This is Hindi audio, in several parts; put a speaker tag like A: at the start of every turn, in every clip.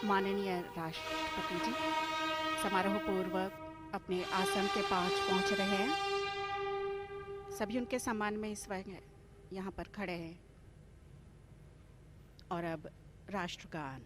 A: माननीय राष्ट्रपति जी समारोह पूर्वक अपने आसन के पास पहुंच रहे हैं। सभी उनके सम्मान में इस वक्त यहाँ पर खड़े हैं। और अब राष्ट्रगान।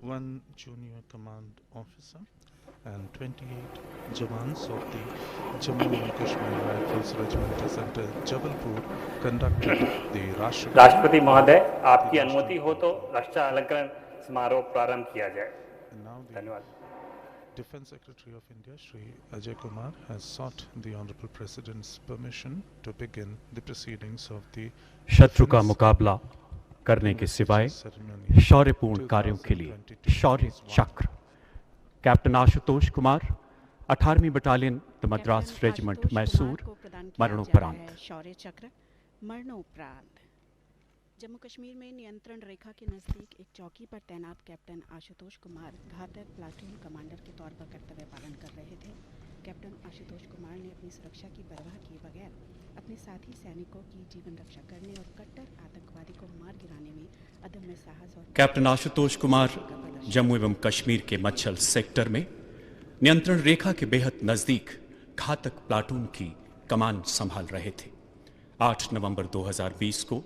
B: One junior command officer and 28 Jawans of the Jammu and Kashmir Rifles Regimental Center, Jabalpur conducted the
C: राष्ट्रपति महोदय, आपकी अनुमति हो तो रक्षा अलंकरण समारोह प्रारंभ किया जाए। धन्यवाद।
B: Defence Secretary of India, Shri Ajay Kumar, has sought the Honorable President's permission to begin the proceedings of the
D: शत्रु का मुकाबला करने के सिवाय शौर्यपूर्ण कार्यों के लिए शौर्य चक्र कैप्टन आशुतोष कुमार 18वीं battalion the Madras regiment Mysore मरणोपरांत।
A: शौर्य चक्र मरणोपरांत। जम्मू कश्मीर में नियंत्रण रेखा के नजदीक एक चौकी पर तैनात कैप्टन आशुतोष कुमार घातक प्लाटून कमांडर के तौर पर कर्तव्य पालन कर रहे थे। कैप्टन आशुतोष कुमार ने अपनी सुरक्षा की परवाह किए बगैर अपने साथी सैनिकों की जीवन रक्षा करने और कट्टर आतंकवादी को मार गिराने में अदम्य साहस और
D: कैप्टन आशुतोष कुमार जम्मू एवं कश्मीर के मच्छल सेक्टर में नियंत्रण रेखा के बेहद नजदीक घातक प्लाटून की कमान संभाल रहे थे। 8 नवंबर 2020 को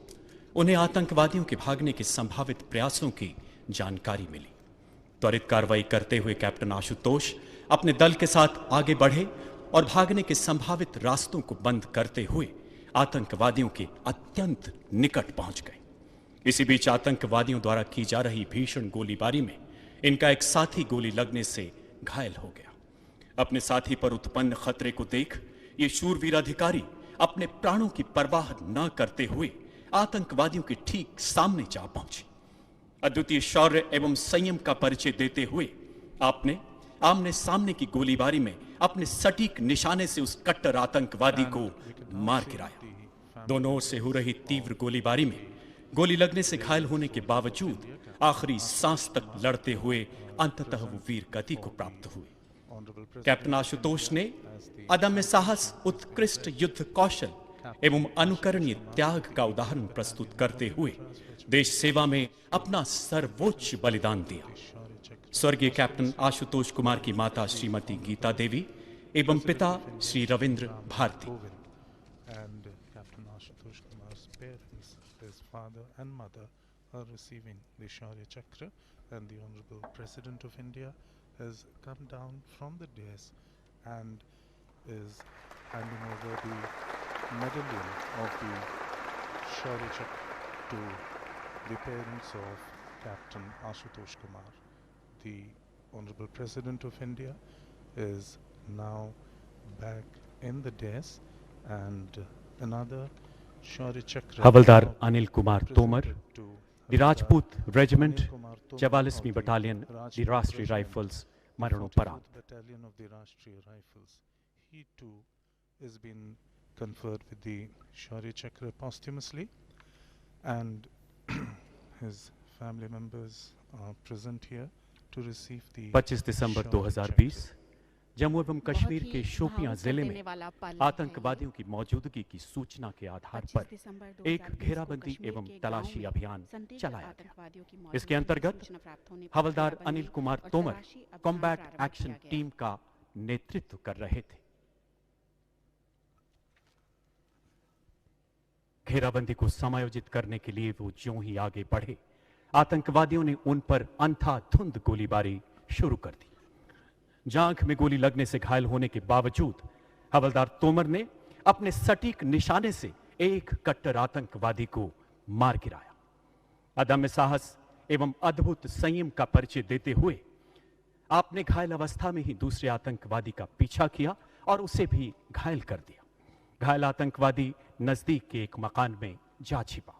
D: उन्हें आतंकवादियों के भागने के संभावित प्रयासों की जानकारी मिली। त्वरित कार्रवाई करते हुए कैप्टन आशुतोष अपने दल के साथ आगे बढ़े और भागने के संभावित रास्तों को बंद करते हुए आतंकवादियों के अत्यंत निकट पहुंच गए। इसी बीच आतंकवादियों द्वारा की जा रही भीषण गोलीबारी में इनका एक साथी गोली लगने से घायल हो गया। अपने साथी पर उत्पन्न खतरे को देख ये शूरवीर अधिकारी अपने प्राणों की परवाह न करते हुए आतंकवादियों के ठीक सामने जा पहुंचे। अद्वितीय शौर्य एवं संयम का परिचय देते हुए आपने आमने सामने की गोलीबारी में अपने सटीक निशाने से उस कट्टर आतंकवादी को मार गिराया। दोनों ओर से हो रही तीव्र गोलीबारी में गोली लगने से घायल होने के बावजूद आखिरी सांस तक लड़ते हुए अंततः वो वीर गति को प्राप्त हुए। कैप्टन आशुतोष ने अदम्य साहस, उत्कृष्ट युद्ध कौशल एवं अनुकरणीय त्याग का उदाहरण प्रस्तुत करते हुए देश सेवा में अपना सर्वोच्च बलिदान दिया। स्वर्गीय कैप्टन आशुतोष कुमार की माता श्रीमती गीता देवी एवं पिता Shri Ravindra Bharti.
B: And Captain Ashutosh Kumar's parents, his father and mother, are receiving the Shaurya Chakra, and the Honorable President of India has come down from the dais and is handing over the medallion of the Shaurya Chakra to the parents of Captain Ashutosh Kumar. The Honorable President of India is now back in the dais and another Shaurya Chakra
D: Havildar Anil Kumar Tomar the Rajput regiment 44वीं बटालियन द राष्ट्रीय राइफल्स मरणोपरांत।
B: battalion of the Rashtriya Rifles. He too has been conferred with the Shaurya Chakra posthumously, and his family members are present here to receive the
D: 25 दिसंबर 2020 जम्मू एवं कश्मीर के शोपियां जिले में आतंकवादियों की मौजूदगी की सूचना के आधार पर एक घेराबंदी एवं तलाशी अभियान चलाया गया। इसके अंतर्गत Havildar Anil Kumar Tomar combat action team का नेतृत्व कर रहे थे। घेराबंदी को समायोजित करने के लिए वो ज्यों ही आगे बढ़े, आतंकवादियों ने उन पर अंधाधुंध गोलीबारी शुरू कर दी। जांघ में गोली लगने से घायल होने के बावजूद हवलदार तोमर ने अपने सटीक निशाने से एक कट्टर आतंकवादी को मार गिराया। अदम्य साहस एवं अद्भुत संयम का परिचय देते हुए आपने घायल अवस्था में ही दूसरे आतंकवादी का पीछा किया और उसे भी घायल कर दिया। घायल आतंकवादी नजदीक के एक मकान में जा छिपा।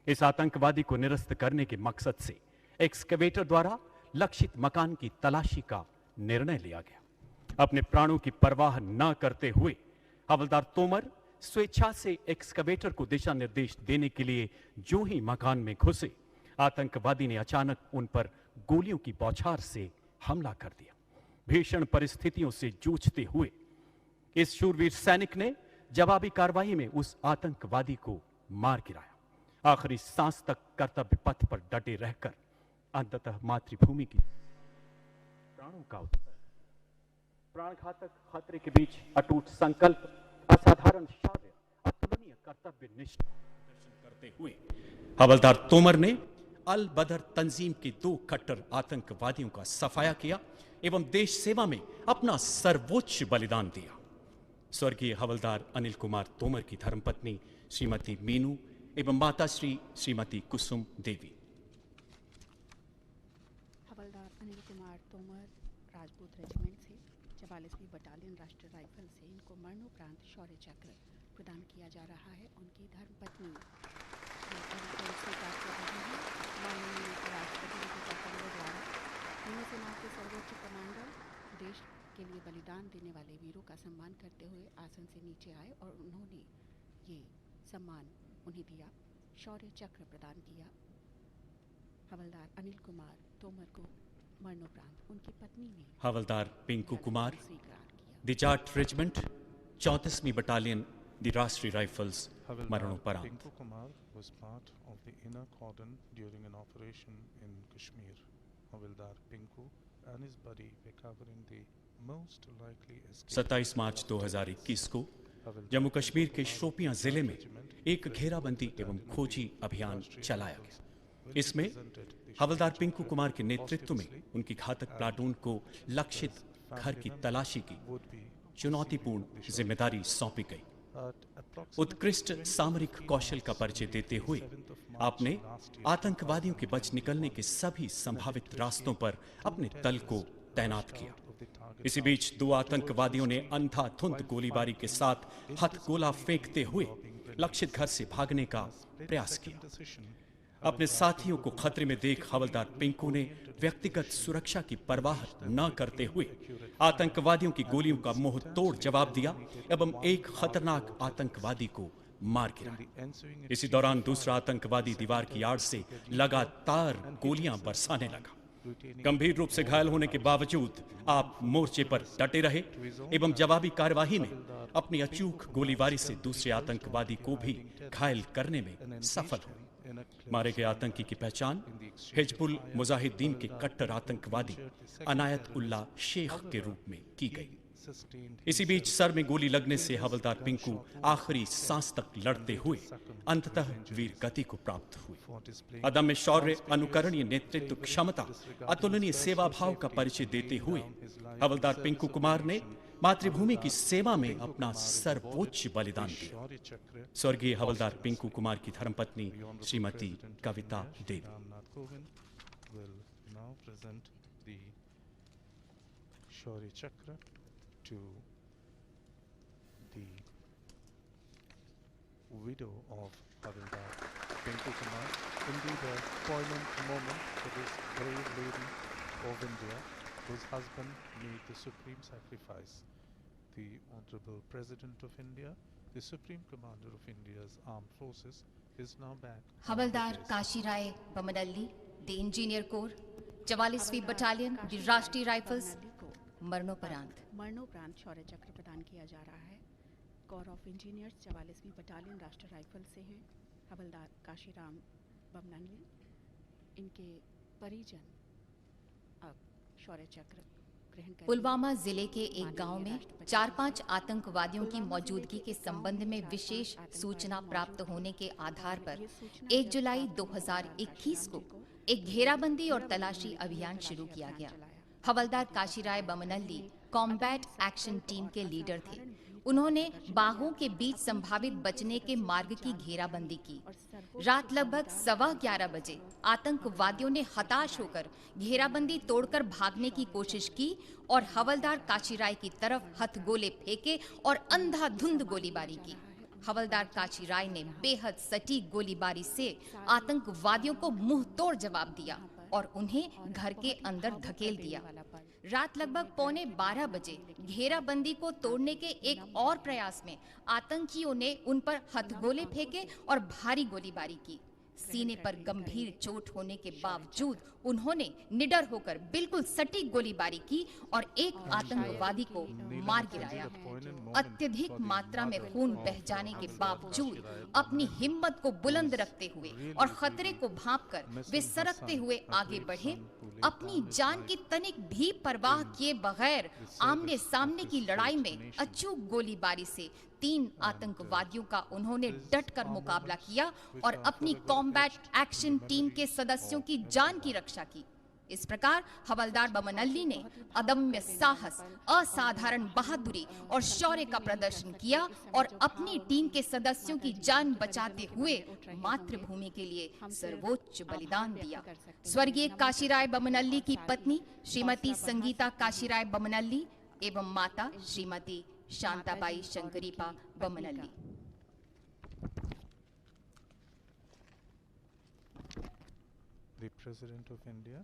D: इस आतंकवादी को निरस्त करने के मकसद से एक्सकेवेटर द्वारा लक्षित मकान की तलाशी का निर्णय लिया गया। अपने प्राणों की परवाह न करते हुए हवलदार तोमर स्वेच्छा से एक्सकेवेटर को दिशा निर्देश देने के लिए जो ही मकान में घुसे, आतंकवादी ने अचानक उन पर गोलियों की बौछार से हमला कर दिया। भीषण परिस्थितियों से जूझते हुए इस शूरवीर सैनिक ने जवाबी कार्रवाई में उस आतंकवादी को मार गिराया। आखिरी सांस तक कर्तव्य पथ पर डटे रहकर अंततः मातृभूमि की प्राणों का उत्सव, प्राणघातक खतरे के बीच अटूट संकल्प, असाधारण शौर्य, अतुलनीय कर्तव्य निष्ठा प्रदर्शन करते हुए हवलदार तोमर ने अल बदर तंजीम के 2 कट्टर आतंकवादियों का सफाया किया एवं देश सेवा में अपना सर्वोच्च बलिदान दिया। स्वर्गीय हवलदार अनिल कुमार तोमर की धर्मपत्नी श्रीमती मीनू एवं माताश्री श्रीमती कुसुम देवी।
A: हवलदार अनिल कुमार तोमर राजपूत रेजिमेंट से 44वीं बटालियन राष्ट्रीय राइफल से इनको मरणोपरांत शौर्य चक्र प्रदान किया जा रहा है। उनकी धर्मपत्नी माननीय राष्ट्रपति द्वारा तीनों सेना के सर्वोच्च कमांडर देश के लिए बलिदान देने वाले वीरों का सम्मान करते हुए आसन से नीचे आए और उन्होंने ये सम्मान उन्हें दिया, शौर्य चक्र प्रदान किया। हवलदार अनिल कुमार तोमर को मरणोपरांत उनकी पत्नी ने
D: हवलदार पिंकू कुमार
A: स्वीकार किया।
D: द जाट रेजिमेंट 34वीं बटालियन द राष्ट्रीय राइफल्स मरणोपरांत।
B: Pinku Kumar was part of the inner cordon during an operation in Kashmir. Havildar Pinku and his buddy were covering the most likely escape.
D: 27 मार्च 2021 को जम्मू कश्मीर के शोपियां जिले में एक घेराबंदी एवं खोजी अभियान चलाया गया। इसमें हवलदार पिंकू कुमार के नेतृत्व में उनकी घातक प्लाटून को लक्षित घर की तलाशी की चुनौतीपूर्ण जिम्मेदारी सौंपी गई। उत्कृष्ट सामरिक कौशल का परिचय देते हुए आपने आतंकवादियों के बच निकलने के सभी संभावित रास्तों पर अपने दल को तैनात किया। इसी बीच 2 आतंकवादियों ने अंधाधुंध गोलीबारी के साथ हथगोला फेंकते हुए लक्षित घर से भागने का प्रयास किया। अपने साथियों को खतरे में देख हवलदार पिंकू ने व्यक्तिगत सुरक्षा की परवाह न करते हुए आतंकवादियों की गोलियों का मुंह तोड़ जवाब दिया एवं एक खतरनाक आतंकवादी को मार गिराया। इसी दौरान दूसरा आतंकवादी दीवार की आड़ से लगातार गोलियां बरसाने लगा। गंभीर रूप से घायल होने के बावजूद आप मोर्चे पर डटे रहे एवं जवाबी कार्यवाही में अपनी अचूक गोलीबारी से दूसरे आतंकवादी को भी घायल करने में सफल हुए। मारे गए आतंकी की पहचान हिजबुल मुजाहिदीन के कट्टर आतंकवादी अनायत उल्लाह शेख के रूप में की गई। इसी बीच सर में गोली लगने से हवलदार पिंकू आखिरी सांस तक लड़ते हुए अंततः वीर गति को प्राप्त हुए। अदम्य शौर्य, अनुकरणीय नेतृत्व क्षमता, अतुलनीय सेवा भाव का परिचय देते हुए हवलदार पिंकू कुमार ने मातृभूमि की सेवा में अपना सर्वोच्च बलिदान दिया। स्वर्गीय हवलदार पिंकू कुमार की धर्मपत्नी श्रीमती कविता देवी।
B: शौर्य चक्र to the widow of Havildar Pinku Kumar. Indeed, a poignant moment for this brave lady of India, whose husband made the supreme sacrifice. The Honorable President of India, the Supreme Commander of India's Armed Forces, is now back.
E: Havildar Kashirai Bammanalli, the Engineer Corps, 44वीं बटालियन, the राष्ट्रीय राइफल्स,
A: मरणोपरांत शौर्य चक्र प्रदान किया जा रहा है। कोर ऑफ इंजीनियर्स 44वीं बटालियन राष्ट्रीय राइफल से हैं हवलदार काशीराम बमनल्ली। इनके परिजन अब शौर्य चक्र ग्रहण करेंगे।
E: पुलवामा जिले के एक गांव में 4-5 आतंकवादियों की मौजूदगी के संबंध में विशेष सूचना प्राप्त होने के आधार पर 1 जुलाई 2021 को एक घेराबंदी और तलाशी अभियान शुरू किया गया। हवलदार काशीराय बमनल्ली कॉम्बैट एक्शन टीम के लीडर थे। उन्होंने बागों के बीच संभावित बचने के मार्ग की घेराबंदी की। रात लगभग 11:15 बजे आतंकवादियों ने हताश होकर घेराबंदी तोड़कर भागने की कोशिश की और हवलदार काशीराय की तरफ हथगोले फेंके और अंधाधुंध गोलीबारी की। हवलदार काशीराय ने बेहद सटीक गोलीबारी से आतंकवादियों को मुंह तोड़ जवाब दिया और उन्हें घर के अंदर धकेल दिया। रात लगभग 11:15 बजे घेराबंदी को तोड़ने के एक और प्रयास में आतंकियों ने उन पर हथगोले फेंके और भारी गोलीबारी की। सीने पर गंभीर चोट होने के बावजूद उन्होंने निडर होकर बिल्कुल सटीक गोलीबारी की और एक आतंकवादी को मार गिराया। अत्यधिक मात्रा में खून बह जाने के बावजूद अपनी हिम्मत को बुलंद रखते हुए और खतरे को भांपकर वे सरकते हुए आगे बढ़े। अपनी जान की तनिक भी परवाह किए बगैर आमने सामने की लड़ाई में अचूक गोलीबारी से 3 आतंकवादियों का उन्होंने डटकर मुकाबला किया और अपनी कॉम्बैट एक्शन टीम के सदस्यों की जान की रक्षा की। इस प्रकार हवलदार बमनल्ली ने अदम्य साहस, असाधारण बहादुरी और शौर्य का प्रदर्शन किया और अपनी टीम के सदस्यों की जान बचाते हुए मातृभूमि के लिए सर्वोच्च बलिदान दिया। स्वर्गीय काशीराय बमनल्ली की पत्नी श्रीमती संगीता काशीराय बमनल्ली एवं माता Shrimati Shantabai शंकरीपा बमनल्ली।
B: The President of India,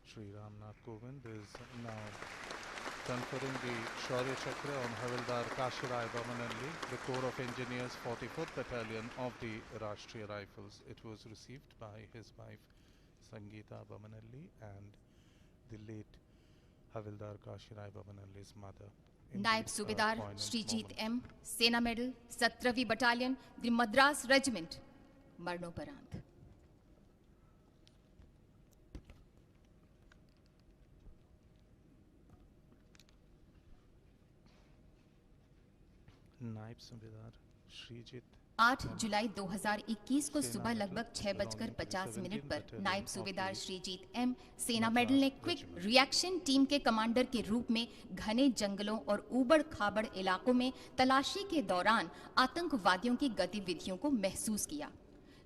B: Shri Ram Nath Kovind, is now conferring the Shaurya Chakra on Havildar Kashirai Bammanalli, the Corps of Engineers 44th Battalion of the Rashtriya Rifles. It was received by his wife Sangeeta Bammanalli and the late Havildar Kashirai Bammanalli's mother.
E: Naib Subedar Sreejith M, Sena medal 17वीं बटालियन, द मद्रास रेजिमेंट, मरणोपरांत।
B: नायब सूबेदार श्रीजीत
E: 8 जुलाई 2021 को सुबह लगभग 6:50 पर नायब सूबेदार श्रीजीत एम, सेना मेडल ने क्विक रिएक्शन टीम के कमांडर के रूप में घने जंगलों और ऊबड़ खाबड़ इलाकों में तलाशी के दौरान आतंकवादियों की गतिविधियों को महसूस किया।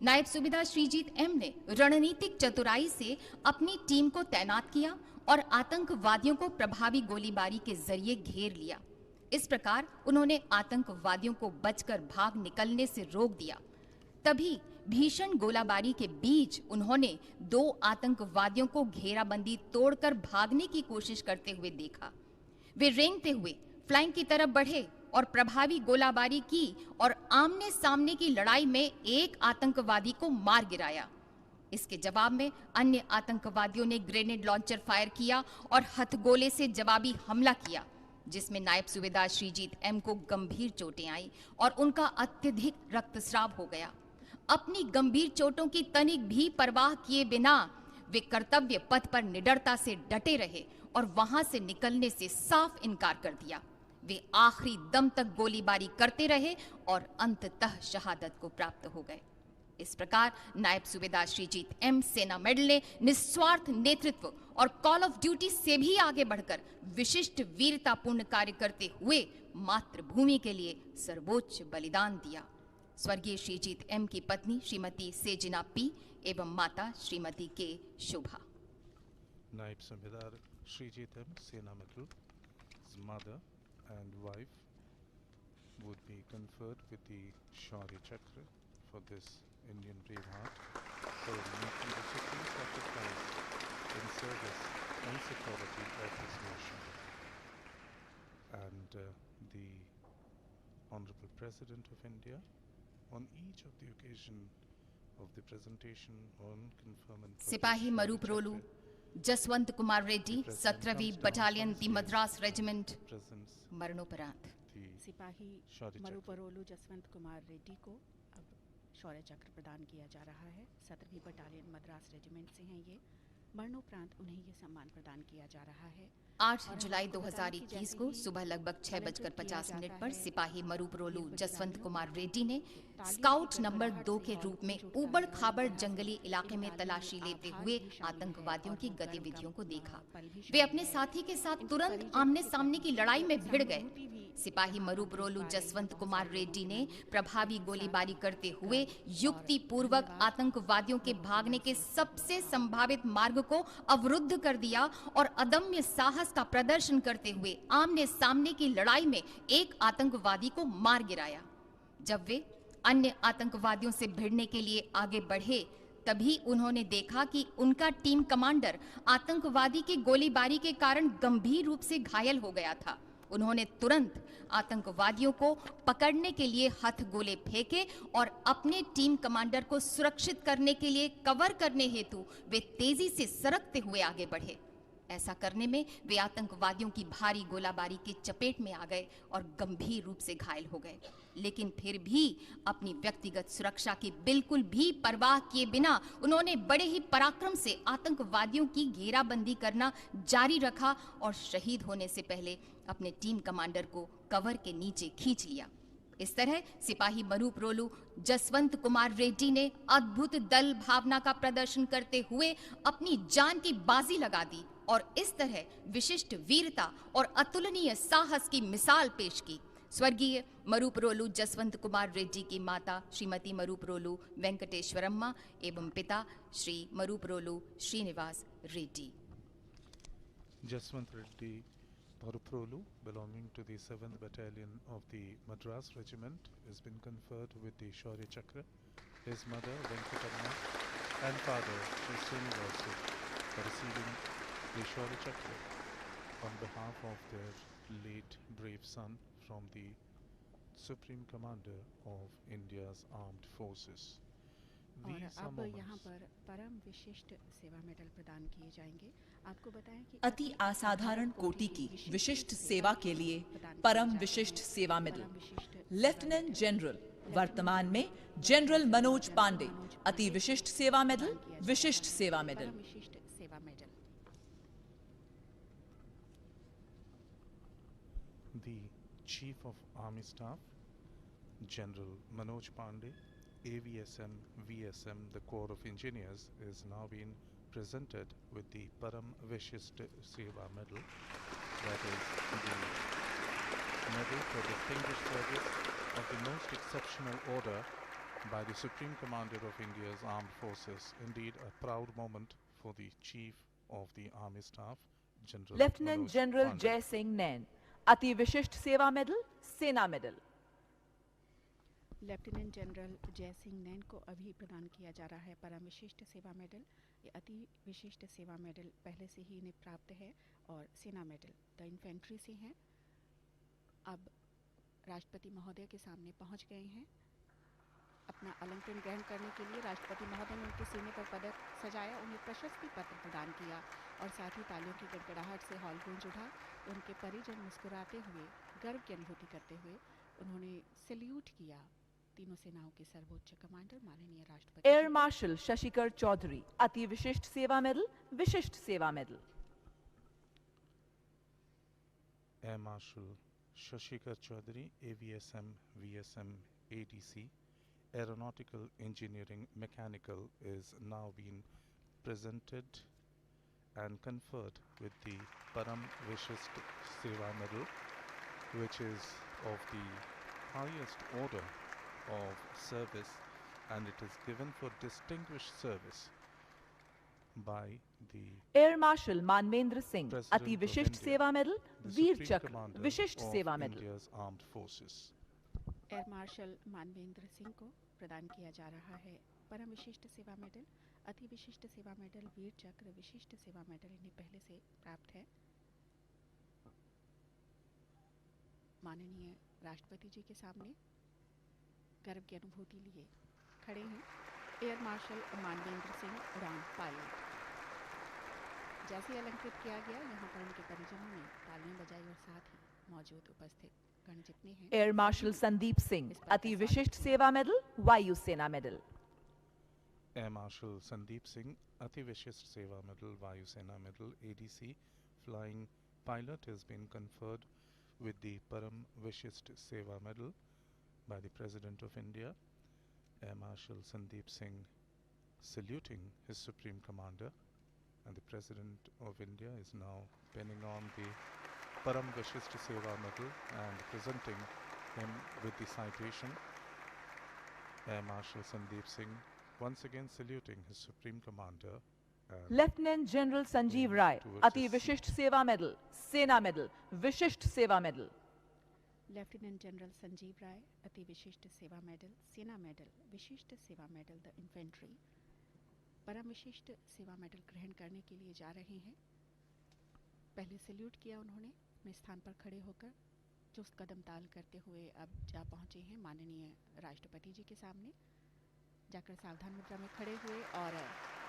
E: नायब सूबेदार श्रीजीत एम ने रणनीतिक चतुराई से अपनी टीम को तैनात किया और आतंकवादियों को प्रभावी गोलीबारी के जरिए घेर लिया। इस प्रकार उन्होंने आतंकवादियों को बचकर भाग निकलने से रोक दिया। तभी भीषण गोलाबारी के बीच उन्होंने 2 आतंकवादियों को घेराबंदी तोड़कर भागने की कोशिश करते हुए देखा। वे रेंगते हुए फ्लैंक की तरफ बढ़े और प्रभावी गोलाबारी की और आमने सामने की लड़ाई में एक आतंकवादी को मार गिराया। इसके जवाब में अन्य आतंकवादियों ने ग्रेनेड लॉन्चर फायर किया और हथगोले से जवाबी हमला किया, जिसमें नायब सूबेदार श्रीजीत एम को गंभीर चोटें आईं और उनका अत्यधिक रक्तस्राव हो गया। अपनी गंभीर चोटों की तनिक भी परवाह किए बिना वे कर्तव्य पथ पर निडरता से डटे रहे और वहां से निकलने से साफ इनकार कर दिया। वे आखिरी दम तक गोलीबारी करते रहे और अंततः शहादत को प्राप्त हो गए। इस प्रकार नायब सूबेदार श्रीजीत एम, सेना मेडल ने निस्वार्थ नेतृत्व और कॉल ऑफ ड्यूटी से भी आगे बढ़कर विशिष्ट वीरतापूर्ण कार्य करते हुए मातृभूमि के लिए सर्वोच्च बलिदान दिया। स्वर्गीय श्रीजीत एम की पत्नी श्रीमती सेजिना पी एवं माता श्रीमती के शोभा।
B: नायब Subedar Sreejith M, Sena medal, his mother and wife would be conferred with the Shaurya Chakra for this Indian braveheart for making the supreme sacrifice in service and security of this nation. And the Honorable President of India, on each of the occasion of the presentation on conferment
E: सिपाही मरूपरोलू जसवंत कुमार रेड्डी, 17वीं बटालियन, दी मद्रास रेजिमेंट, मरणोपरांत।
A: सिपाही मरूपरोलू जसवंत कुमार रेड्डी को अब शौर्य चक्र प्रदान किया जा रहा है। 17वीं बटालियन मद्रास रेजिमेंट से हैं ये, मरणोपरांत उन्हें ये सम्मान प्रदान किया जा रहा है।
E: 8 जुलाई 2021 को सुबह लगभग 6:50 पर सिपाही मरूपरोलू जसवंत कुमार रेड्डी ने स्काउट नंबर 2 के रूप में ऊबड़ खाबड़ जंगली इलाके में तलाशी लेते हुए आतंकवादियों की गतिविधियों को देखा। वे अपने साथी के साथ तुरंत आमने सामने की लड़ाई में भिड़ गए। सिपाही मरूपरोलू जसवंत कुमार रेड्डी ने प्रभावी गोलीबारी करते हुए युक्ति पूर्वक आतंकवादियों के भागने के सबसे संभावित मार्ग को अवरुद्ध कर दिया और अदम्य साहस का प्रदर्शन करते हुए आमने सामने की लड़ाई में एक आतंकवादी को मार गिराया। जब वे अन्य आतंकवादियों से भिड़ने के लिए आगे बढ़े, तभी उन्होंने देखा कि उनका टीम कमांडर आतंकवादी की गोलीबारी के कारण गंभीर रूप से घायल हो गया था। उन्होंने तुरंत आतंकवादियों को पकड़ने के लिए हथगोले फेंके और अपने टीम कमांडर को सुरक्षित करने के लिए कवर करने हेतु वे तेजी से सरकते हुए आगे बढ़े। ऐसा करने में वे आतंकवादियों की भारी गोलाबारी की चपेट में आ गए और गंभीर रूप से घायल हो गए। लेकिन फिर भी अपनी व्यक्तिगत सुरक्षा की बिल्कुल भी परवाह किए बिना उन्होंने बड़े ही पराक्रम से आतंकवादियों की घेराबंदी करना जारी रखा और शहीद होने से पहले अपने टीम कमांडर को कवर के नीचे खींच लिया। इस तरह सिपाही मरूपरोलू जसवंत कुमार रेड्डी ने अद्भुत दल भावना का प्रदर्शन करते हुए अपनी जान की बाजी लगा दी और इस तरह विशिष्ट वीरता और अतुलनीय साहस की मिसाल पेश की। स्वर्गीय मरूपरोलू जसवंत कुमार रेड्डी की माता श्रीमती मरूपरोलू वेंकटेश्वरम्मा एवं पिता Shri मरूपरोलू Srinivas Reddy.
B: Jaswant Reddy Mरूपरोलू, belonging to the 7th Battalion of the Madras Regiment, has been conferred with the Shaurya Chakra. His mother, Venkatamma, and father, Sri Srinivasu, are receiving the Shaurya Chakra on behalf of their late brave son from the Supreme Commander of India's Armed Forces.
A: और अब यहाँ पर परम विशिष्ट सेवा मेडल प्रदान किए जाएंगे। आपको बताएं कि
F: अति असाधारण कोटि की विशिष्ट सेवा के लिए परम विशिष्ट सेवा मेडल लेफ्टिनेंट जनरल वर्तमान में general Manoj Pandey Ati Vishisht Seva medal Vishisht Seva medal.
B: The Chief of Army Staff, General Manoj Pandey, AVSM, VSM, the Corps of Engineers, is now being presented with the Param Vishisht Seva Medal, that is the Medal for Distinguished Service of the most exceptional order by the Supreme Commander of India's Armed Forces. Indeed, a proud moment for the Chief of the Army Staff, General
F: Lieutenant
B: Manoj
F: General
B: Pandey.
F: Jai Singh Nain, अति Vishisht Seva medal Sena medal.
A: Lieutenant general जय सिंह नैन को अभी प्रदान किया जा रहा है परम विशिष्ट सेवा मेडल। ये अति विशिष्ट सेवा मेडल पहले से ही इन्हें प्राप्त है और सेना मेडल द इन्फेंट्री से हैं। अब राष्ट्रपति महोदय के सामने पहुंच गए हैं। अपना अलंकरण ग्रहण करने के लिए राष्ट्रपति महोदय ने उनके सीने पर पदक सजाया, उन्हें प्रशस्ति पत्र प्रदान किया और साथ ही तालियों की गड़गड़ाहट से हॉल गूंज उठा। उनके परिजन मुस्कुराते हुए गर्व की अनुभूति करते हुए उन्होंने सैल्यूट किया तीनों सेनाओं के सर्वोच्च कमांडर माननीय राष्ट्रपति
F: एयर मार्शल शशिकर चौधरी अति Vishisht Seva medal Vishisht Seva medal.
B: Air Marshal Shashikar Chaudhary, AVSM, VSM, ADC, Aeronautical Engineering Mechanical, is now being presented and conferred with the Param Vishisht Seva Medal, which is of the highest order of service, and it is given for distinguished service by the
F: air marshal Manvendra Singh
B: President
F: अति
B: of
F: विशिष्ट
B: India,
F: सेवा मेडल
B: the
F: वीर
B: Supreme
F: चक्र
B: Commander
F: विशिष्ट
B: of
F: सेवा medal.
B: India's Armed Forces.
A: Air marshal Manvendra Singh को प्रदान किया जा रहा है परम विशिष्ट सेवा मेडल, अति विशिष्ट सेवा मेडल, वीर चक्र, विशिष्ट सेवा मेडल इन्हें पहले से प्राप्त है। माननीय राष्ट्रपति जी के सामने गर्व की अनुभूति लिए खड़े हैं एयर मार्शल मानवेंद्र सिंह उड़ान पायलट। जैसे अलंकृत किया गया, यहाँ पर उनके परिजनों ने तालियां बजाई और साथ ही मौजूद उपस्थित गण जितने हैं।
F: Air marshal Sandeep Singh Ati Vishisht Seva medal वायु सेना medal.
B: Air Marshal Sandeep Singh, Ati Vishisht Seva Medal, Vayu Sena Medal, ADC Flying Pilot has been conferred with the Param Vishisht Seva Medal by the President of India. Air Marshal Sandeep Singh saluting his Supreme Commander, and the President of India is now pinning on the Param Vishisht Seva Medal and presenting him with the citation. Air Marshal Sandeep Singh once again saluting his Supreme Commander.
F: Lieutenant General Sanjeev Rai, Ati Vishisht Seva Medal, Sena Medal, Vishisht Seva Medal.
A: Lieutenant General Sanjeev Rai, Ati Vishisht Seva Medal, Sena Medal, Vishisht Seva Medal, the Infantry, परम विशिष्ट सेवा मेडल ग्रहण करने के लिए जा रहे हैं। पहले सैल्यूट किया उन्होंने अपने स्थान पर खड़े होकर, चुस्त कदम ताल करते हुए अब जा पहुंचे हैं माननीय राष्ट्रपति जी के सामने। जाकर सावधान मुद्रा में खड़े हुए और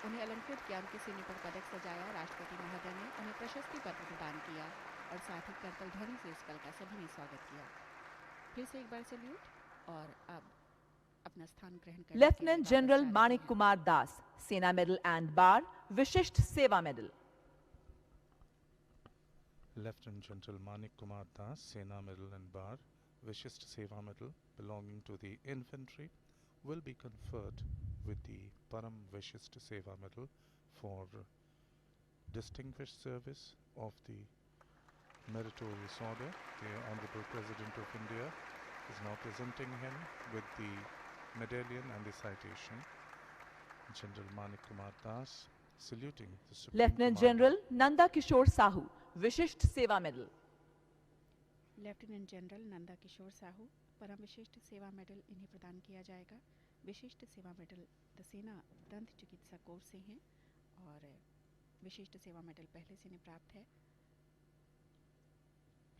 A: उन्हें अलंकृत किया, उनके सीने पर पदक सजाया। राष्ट्रपति महोदय ने उन्हें प्रशस्ति पत्र प्रदान किया और साथ ही करतल ध्वनि से इस पल का सभी ने स्वागत किया। फिर से एक बार सैल्यूट और अब अपना स्थान ग्रहण करने
F: लेफ्टिनेंट जनरल माणिक कुमार दास, सेना मेडल एंड बार, विशिष्ट Seva medal.
B: Lieutenant General Manik Kumar Das, Sena Medal and Bar, Vishisht Seva Medal belonging to the infantry will be conferred with the Param Vishisht Seva Medal for distinguished service of the meritorious order. The Honorable President of India is now presenting him with the medallion and the citation. General Manik Kumar Das saluting the Supreme
F: Lieutenant
B: Commander.
F: General Nanda Kishore Sahu, विशिष्ट Seva medal.
A: Lieutenant general Nanda किशोर साहू, परम विशिष्ट सेवा मेडल इन्हें प्रदान किया जाएगा। विशिष्ट सेवा मेडल द सेना दंत चिकित्सा कोर्स से हैं और विशिष्ट सेवा मेडल पहले से इन्हें प्राप्त है।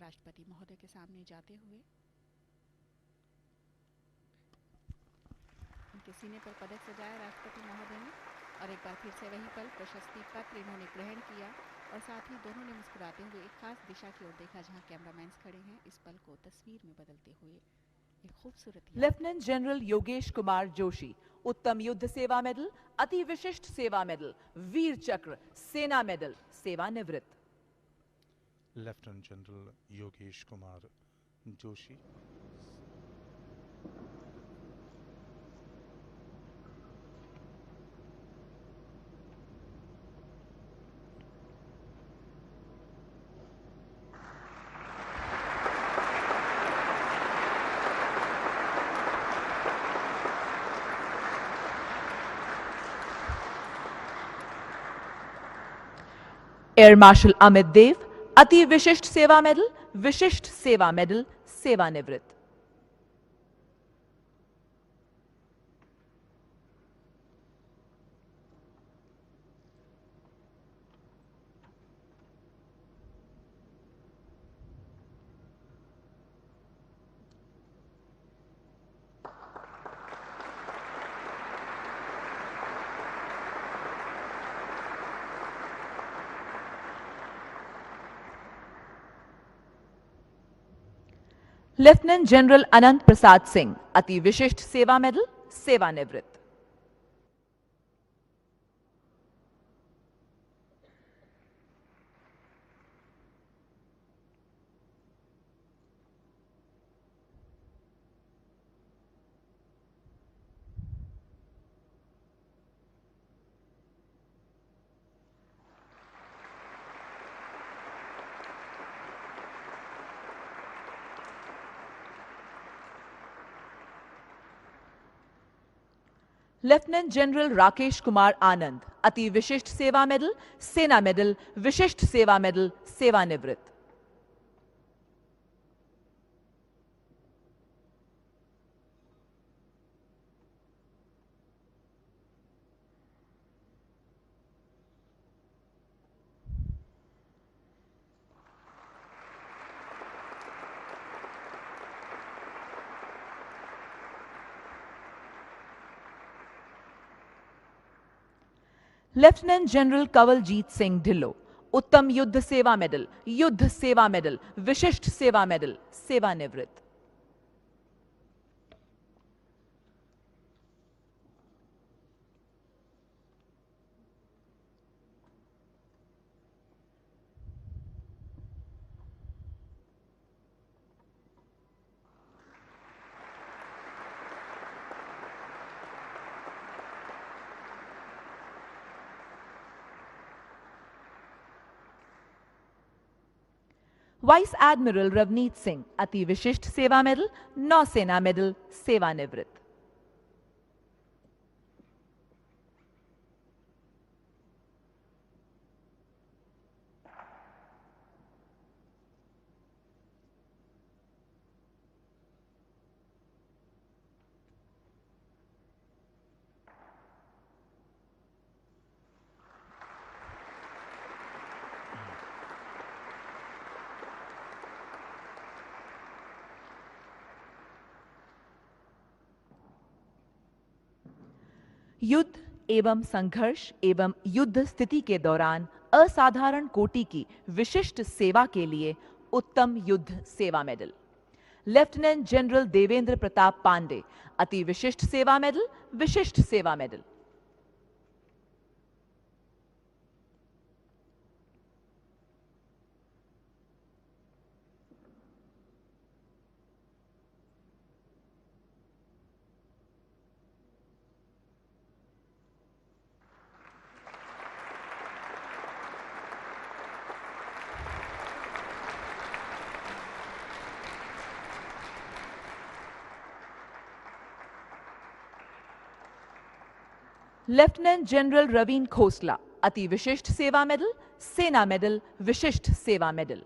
A: राष्ट्रपति महोदय के सामने जाते हुए उनके सीने पर पदक सजाया राष्ट्रपति महोदय ने और एक बार फिर से वहीं पर प्रशस्ति पत्र इन्होंने ग्रहण किया और साथ ही दोनों ने मुस्कुराते हुए एक खास दिशा की ओर देखा जहां कैमरामैन्स खड़े हैं। इस पल को तस्वीर में बदलते हुए एक खूबसूरत
F: लेफ्टिनेंट जनरल योगेश कुमार जोशी, उत्तम युद्ध सेवा मेडल, अति विशिष्ट सेवा मेडल, वीर चक्र, सेना मेडल, सेवानिवृत्त।
B: Lieutenant General Yogesh Kumar Joshi.
F: Air marshal Amit Dev, Ati Vishisht Seva medal, Vishisht Seva medal, सेवानिवृत्त। Lieutenant general Anant Prasad Singh, Ati Vishisht Seva medal, सेवानिवृत्त। Lieutenant general Rakesh Kumar Anand, Ati Vishisht Seva medal, Sena medal, Vishisht Seva medal, सेवानिवृत्त। लेफ्टिनेंट जनरल कंवलजीत सिंह ढिल्लों, उत्तम युद्ध सेवा मेडल, युद्ध सेवा मेडल, विशिष्ट सेवा मेडल, सेवानिवृत्त। Vice admiral Ravneet Singh Ati Vishisht Seva medal, नौसेना मेडल, सेवानिवृत्त। युद्ध एवं संघर्ष एवं युद्ध स्थिति के दौरान असाधारण कोटि की विशिष्ट सेवा के लिए Uttam Yudh Seva medal, lieutenant general Devendra Pratap Pandey Ati Vishisht Seva medal, Vishisht Seva medal. Lieutenant general Raveen Khosla Ati Vishisht Seva medal, Sena medal, Vishisht Seva medal.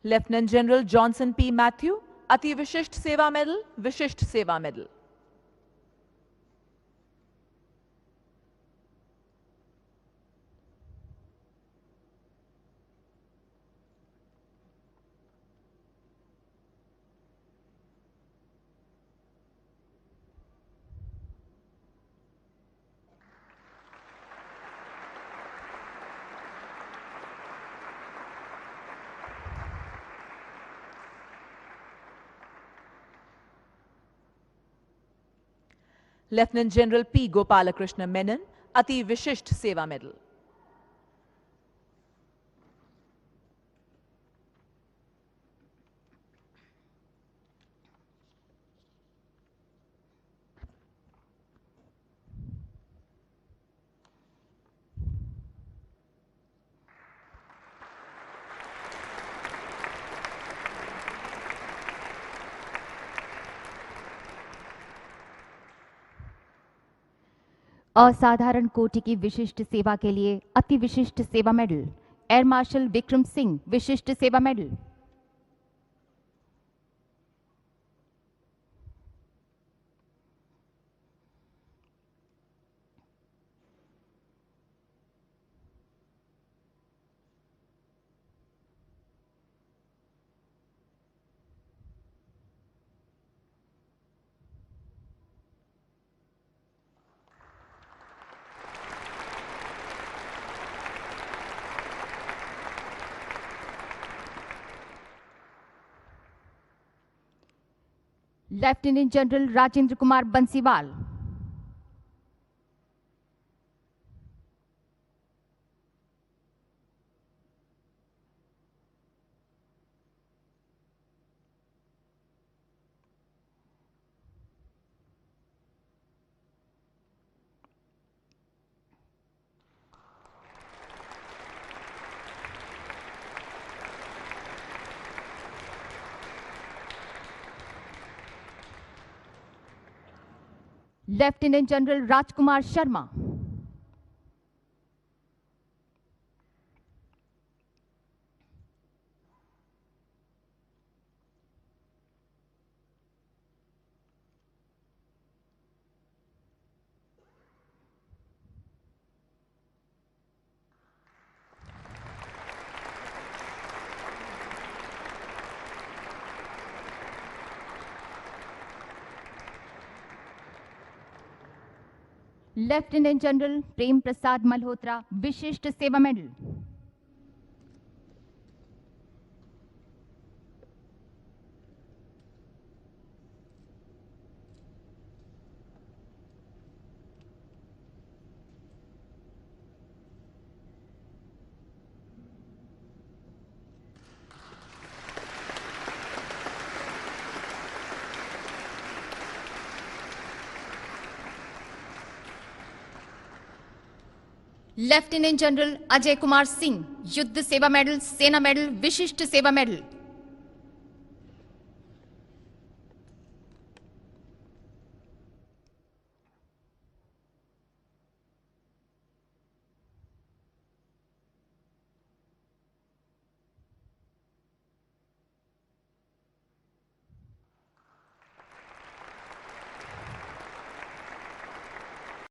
F: Lieutenant general Johnson P Mathew Ati Vishisht Seva medal, Vishisht Seva medal. Lieutenant general P Gopalakrishna Menon Ati Vishisht Seva medal.
E: असाधारण कोटि की विशिष्ट सेवा के लिए Ati Vishisht Seva medal, air marshal Vikram Singh Vishisht Seva medal. Lieutenant general Rajendra Kumar Bansiwal. Lieutenant general Rajkumar Sharma. Lieutenant general Prem Prasad Malhotra Vishisht Seva medal. Lieutenant general Ajay Kumar Singh, Yuddh Seva medal, Sena medal, Vishisht Seva medal.